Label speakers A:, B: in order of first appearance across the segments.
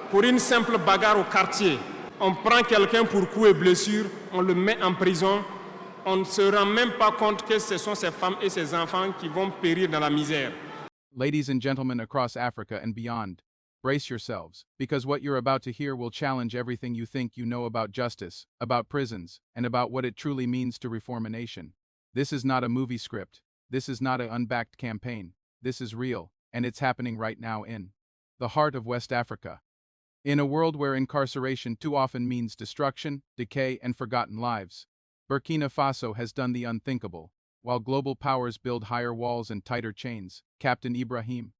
A: Pour une simple bagarre au quartier, on prend quelqu'un pour coups et blessures, on le met en prison, on ne se rend même pas compte que ce sont ces femmes et ces enfants qui vont périr dans la misère.
B: Ladies and gentlemen across Africa and beyond, brace yourselves, because what you're about to hear will challenge everything you think you know about justice, about prisons, and about what it truly means to reform a nation. This is not a movie script. This is not an unbacked campaign. This is real, and it's happening right now in the heart of West Africa. In a world where incarceration too often means destruction, decay, and forgotten lives, Burkina Faso has done the unthinkable. While global powers build higher walls and tighter chains, Captain Ibrahim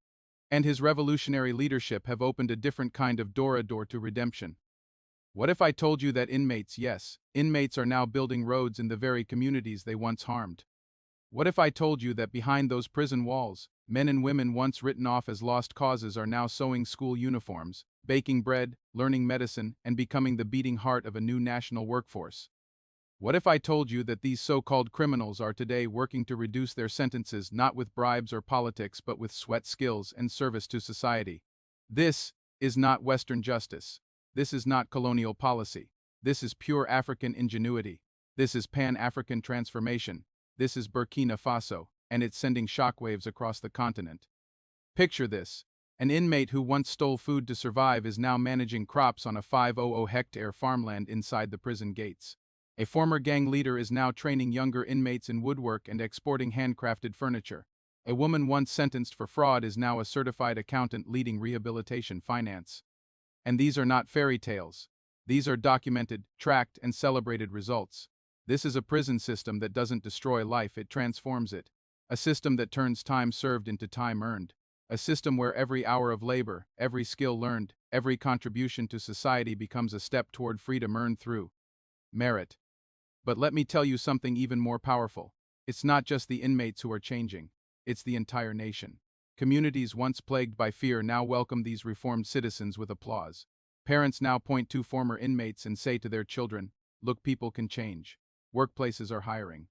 B: and his revolutionary leadership have opened a different kind of door to redemption. What if I told you that inmates, yes, inmates are now building roads in the very communities they once harmed? What if I told you that behind those prison walls, men and women once written off as lost causes are now sewing school uniforms, baking bread, learning medicine, and becoming the beating heart of a new national workforce? What if I told you that these so-called criminals are today working to reduce their sentences not with bribes or politics but with sweat, skills, and service to society? This is not Western justice. This is not colonial policy. This is pure African ingenuity. This is Pan-African transformation. This is Burkina Faso, and it's sending shockwaves across the continent. Picture this. An inmate who once stole food to survive is now managing crops on a 500-hectare farmland inside the prison gates. A former gang leader is now training younger inmates in woodwork and exporting handcrafted furniture. A woman once sentenced for fraud is now a certified accountant leading rehabilitation finance. And these are not fairy tales. These are documented, tracked, and celebrated results. This is a prison system that doesn't destroy life, it transforms it. A system that turns time served into time earned. A system where every hour of labor, every skill learned, every contribution to society becomes a step toward freedom earned through merit. But let me tell you something even more powerful. It's not just the inmates who are changing. It's the entire nation. Communities once plagued by fear now welcome these reformed citizens with applause. Parents now point to former inmates and say to their children, "Look, people can change." Workplaces are hiring.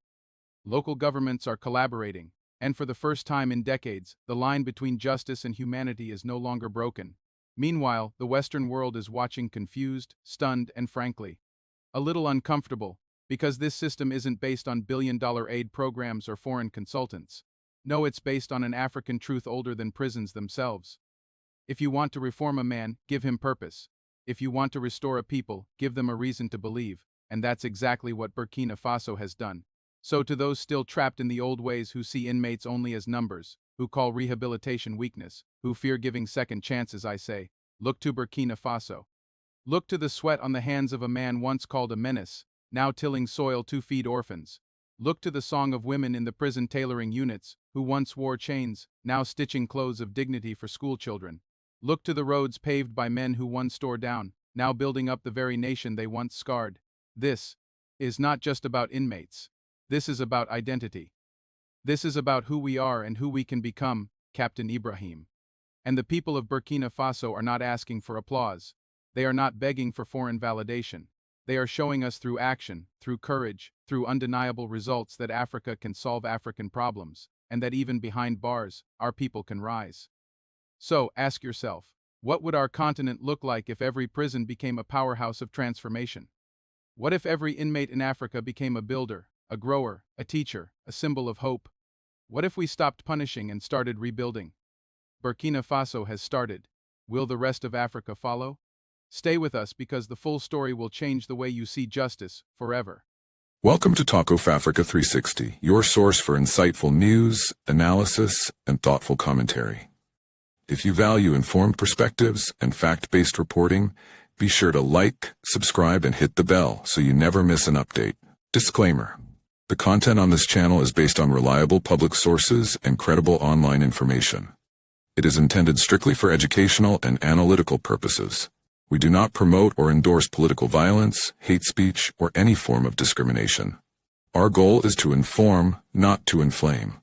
B: Local governments are collaborating. And for the first time in decades, the line between justice and humanity is no longer broken. Meanwhile, the Western world is watching confused, stunned, and frankly, a little uncomfortable, because this system isn't based on billion-dollar aid programs or foreign consultants. No, it's based on an African truth older than prisons themselves. If you want to reform a man, give him purpose. If you want to restore a people, give them a reason to believe, and that's exactly what Burkina Faso has done. So to those still trapped in the old ways who see inmates only as numbers, who call rehabilitation weakness, who fear giving second chances, I say, look to Burkina Faso. Look to the sweat on the hands of a man once called a menace, now tilling soil to feed orphans. Look to the song of women in the prison tailoring units, who once wore chains, now stitching clothes of dignity for school children. Look to the roads paved by men who once tore down, now building up the very nation they once scarred. This is not just about inmates. This is about identity. This is about who we are and who we can become, Captain Ibrahim. And the people of Burkina Faso are not asking for applause. They are not begging for foreign validation. They are showing us through action, through courage, through undeniable results that Africa can solve African problems, and that even behind bars, our people can rise. So, ask yourself, what would our continent look like if every prison became a powerhouse of transformation? What if every inmate in Africa became a builder, a grower, a teacher, a symbol of hope? What if we stopped punishing and started rebuilding? Burkina Faso has started. Will the rest of Africa follow? Stay with us because the full story will change the way you see justice forever.
C: Welcome to Talk of Africa 360, your source for insightful news, analysis, and thoughtful commentary. If you value informed perspectives and fact-based reporting, be sure to like, subscribe, and hit the bell so you never miss an update. Disclaimer: the content on this channel is based on reliable public sources and credible online information. It is intended strictly for educational and analytical purposes. We do not promote or endorse political violence, hate speech, or any form of discrimination. Our goal is to inform, not to inflame.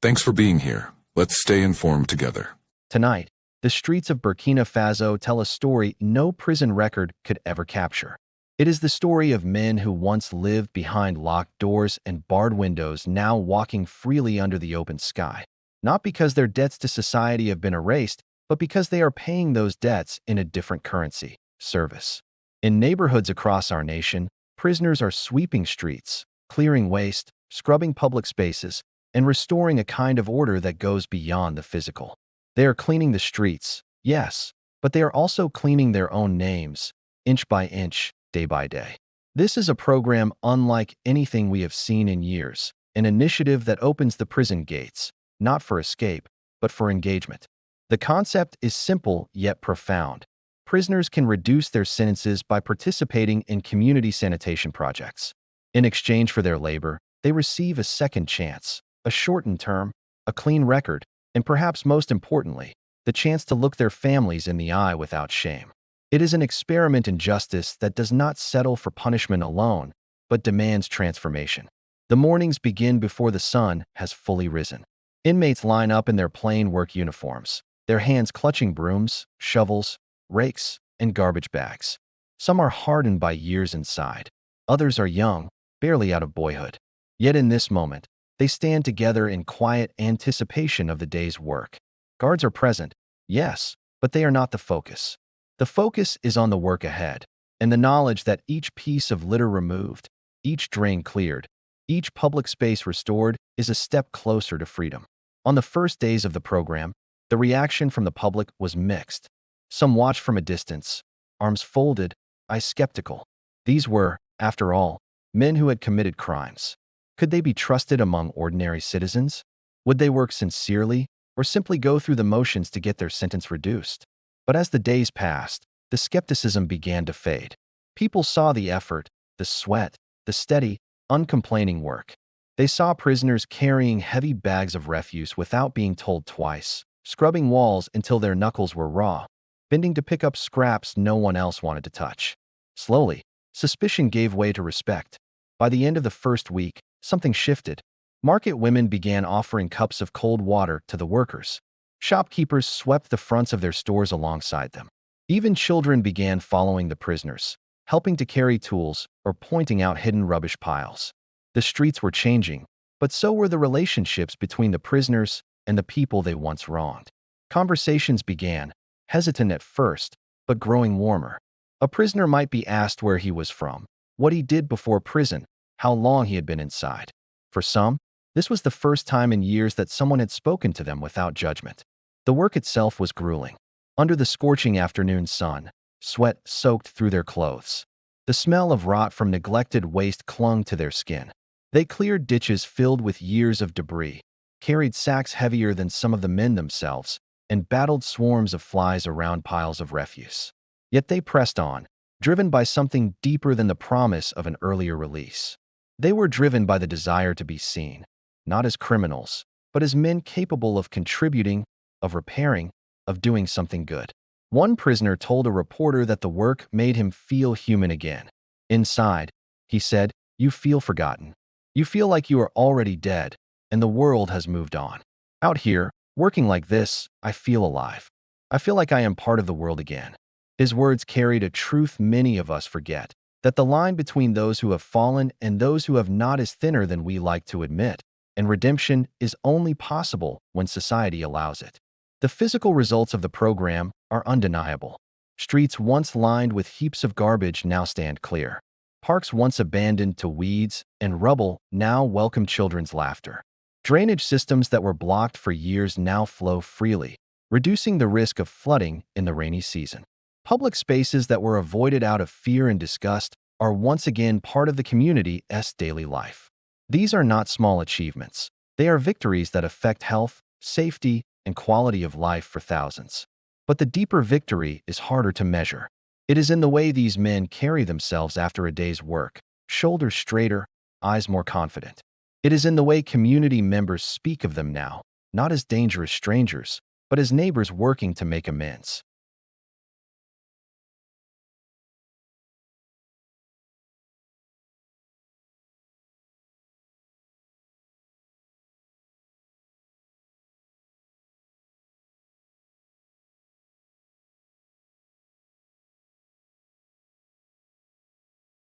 C: Thanks for being here. Let's stay informed together.
D: Tonight, the streets of Burkina Faso tell a story no prison record could ever capture. It is the story of men who once lived behind locked doors and barred windows now walking freely under the open sky. Not because their debts to society have been erased, but because they are paying those debts in a different currency, service. In neighborhoods across our nation, prisoners are sweeping streets, clearing waste, scrubbing public spaces, and restoring a kind of order that goes beyond the physical. They are cleaning the streets, yes, but they are also cleaning their own names, inch by inch, day by day. This is a program unlike anything we have seen in years, an initiative that opens the prison gates, not for escape, but for engagement. The concept is simple yet profound. Prisoners can reduce their sentences by participating in community sanitation projects. In exchange for their labor, they receive a second chance, a shortened term, a clean record, and perhaps most importantly, the chance to look their families in the eye without shame. It is an experiment in justice that does not settle for punishment alone, but demands transformation. The mornings begin before the sun has fully risen. Inmates line up in their plain work uniforms, their hands clutching brooms, shovels, rakes, and garbage bags. Some are hardened by years inside. Others are young, barely out of boyhood. Yet in this moment, they stand together in quiet anticipation of the day's work. Guards are present, yes, but they are not the focus. The focus is on the work ahead, and the knowledge that each piece of litter removed, each drain cleared, each public space restored is a step closer to freedom. On the first days of the program, the reaction from the public was mixed. Some watched from a distance, arms folded, eyes skeptical. These were, after all, men who had committed crimes. Could they be trusted among ordinary citizens? Would they work sincerely, or simply go through the motions to get their sentence reduced? But as the days passed, the skepticism began to fade. People saw the effort, the sweat, the steady, uncomplaining work. They saw prisoners carrying heavy bags of refuse without being told twice, scrubbing walls until their knuckles were raw, bending to pick up scraps no one else wanted to touch. Slowly, suspicion gave way to respect. By the end of the first week, something shifted. Market women began offering cups of cold water to the workers. Shopkeepers swept the fronts of their stores alongside them. Even children began following the prisoners, helping to carry tools or pointing out hidden rubbish piles. The streets were changing, but so were the relationships between the prisoners and the people they once wronged. Conversations began, hesitant at first, but growing warmer. A prisoner might be asked where he was from, what he did before prison, how long he had been inside. For some, this was the first time in years that someone had spoken to them without judgment. The work itself was grueling. Under the scorching afternoon sun, sweat soaked through their clothes. The smell of rot from neglected waste clung to their skin. They cleared ditches filled with years of debris, carried sacks heavier than some of the men themselves, and battled swarms of flies around piles of refuse. Yet they pressed on, driven by something deeper than the promise of an earlier release. They were driven by the desire to be seen, not as criminals, but as men capable of contributing, of repairing, of doing something good. One prisoner told a reporter that the work made him feel human again. Inside, he said, you feel forgotten. You feel like you are already dead, and the world has moved on. Out here, working like this, I feel alive. I feel like I am part of the world again. His words carried a truth many of us forget, that the line between those who have fallen and those who have not is thinner than we like to admit, and redemption is only possible when society allows it. The physical results of the program are undeniable. Streets once lined with heaps of garbage now stand clear. Parks once abandoned to weeds and rubble now welcome children's laughter. Drainage systems that were blocked for years now flow freely, reducing the risk of flooding in the rainy season. Public spaces that were avoided out of fear and disgust are once again part of the community's daily life. These are not small achievements. They are victories that affect health, safety, and quality of life for thousands. But the deeper victory is harder to measure. It is in the way these men carry themselves after a day's work, shoulders straighter, eyes more confident. It is in the way community members speak of them now, not as dangerous strangers, but as neighbors working to make amends.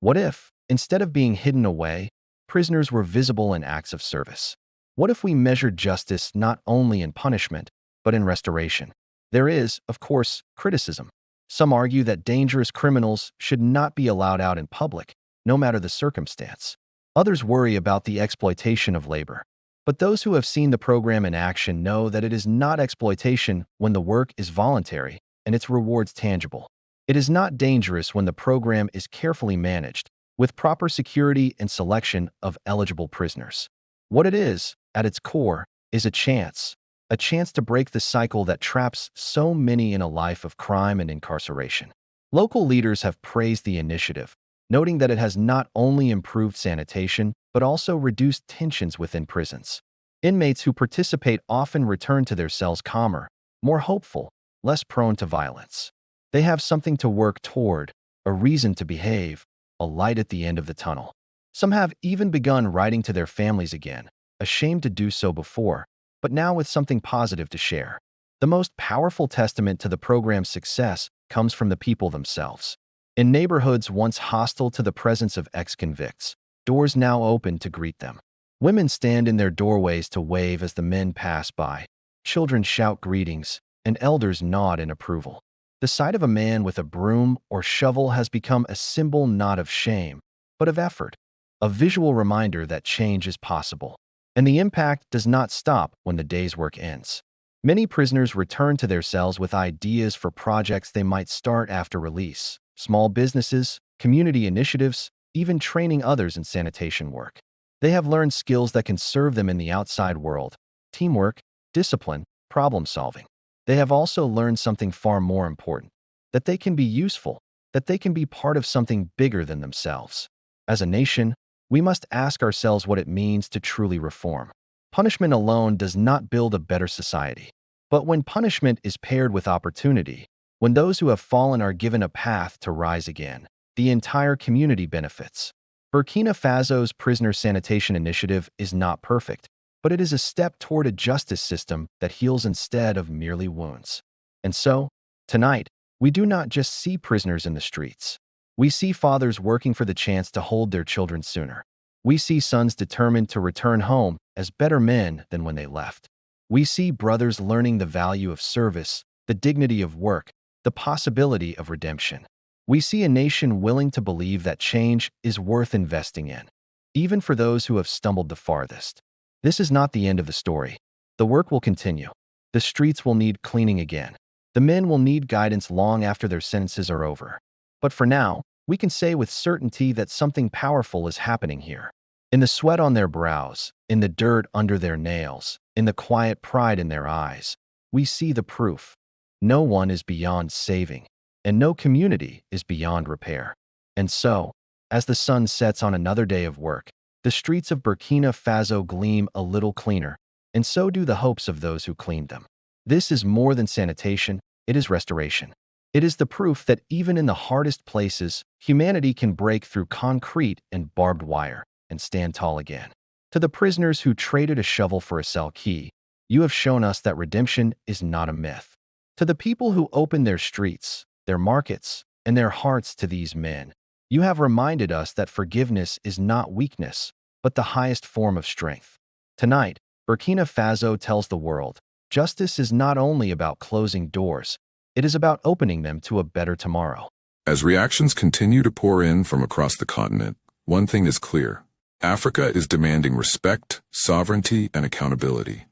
D: What if, instead of being hidden away, prisoners were visible in acts of service? What if we measured justice not only in punishment, but in restoration? There is, of course, criticism. Some argue that dangerous criminals should not be allowed out in public, no matter the circumstance. Others worry about the exploitation of labor. But those who have seen the program in action know that it is not exploitation when the work is voluntary and its rewards tangible. It is not dangerous when the program is carefully managed, with proper security and selection of eligible prisoners. What it is, at its core, is a chance to break the cycle that traps so many in a life of crime and incarceration. Local leaders have praised the initiative, noting that it has not only improved sanitation, but also reduced tensions within prisons. Inmates who participate often return to their cells calmer, more hopeful, less prone to violence. They have something to work toward, a reason to behave, a light at the end of the tunnel. Some have even begun writing to their families again, ashamed to do so before, but now with something positive to share. The most powerful testament to the program's success comes from the people themselves. In neighborhoods once hostile to the presence of ex-convicts, doors now open to greet them. Women stand in their doorways to wave as the men pass by. Children shout greetings, and elders nod in approval. The sight of a man with a broom or shovel has become a symbol not of shame, but of effort, a visual reminder that change is possible. And the impact does not stop when the day's work ends. Many prisoners return to their cells with ideas for projects they might start after release. Small businesses, community initiatives, even training others in sanitation work. They have learned skills that can serve them in the outside world: teamwork, discipline, problem solving. They have also learned something far more important: that they can be useful, that they can be part of something bigger than themselves. As a nation, we must ask ourselves what it means to truly reform. Punishment alone does not build a better society. But when punishment is paired with opportunity, when those who have fallen are given a path to rise again, the entire community benefits. Burkina Faso's prisoner sanitation initiative is not perfect, but it is a step toward a justice system that heals instead of merely wounds. And so, tonight, we do not just see prisoners in the streets. We see fathers working for the chance to hold their children sooner. We see sons determined to return home as better men than when they left. We see brothers learning the value of service, the dignity of work, the possibility of redemption. We see a nation willing to believe that change is worth investing in, even for those who have stumbled the farthest. This is not the end of the story. The work will continue. The streets will need cleaning again. The men will need guidance long after their sentences are over. But for now, we can say with certainty that something powerful is happening here. In the sweat on their brows, in the dirt under their nails, in the quiet pride in their eyes, we see the proof. No one is beyond saving, and no community is beyond repair. And so, as the sun sets on another day of work, the streets of Burkina Faso gleam a little cleaner, and so do the hopes of those who cleaned them. This is more than sanitation, it is restoration. It is the proof that even in the hardest places, humanity can break through concrete and barbed wire and stand tall again. To the prisoners who traded a shovel for a cell key, you have shown us that redemption is not a myth. To the people who opened their streets, their markets, and their hearts to these men, you have reminded us that forgiveness is not weakness, but the highest form of strength. Tonight, Burkina Faso tells the world, justice is not only about closing doors, it is about opening them to a better tomorrow.
C: As reactions continue to pour in from across the continent, one thing is clear: Africa is demanding respect, sovereignty, and accountability.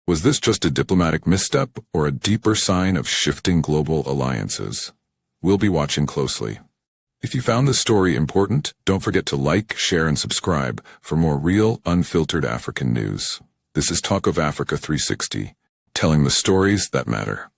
C: Was this just a diplomatic misstep or a deeper sign of shifting global alliances? We'll be watching closely. If you found this story important, don't forget to like, share, and subscribe for more real, unfiltered African news. This is Talk of Africa 360, telling the stories that matter.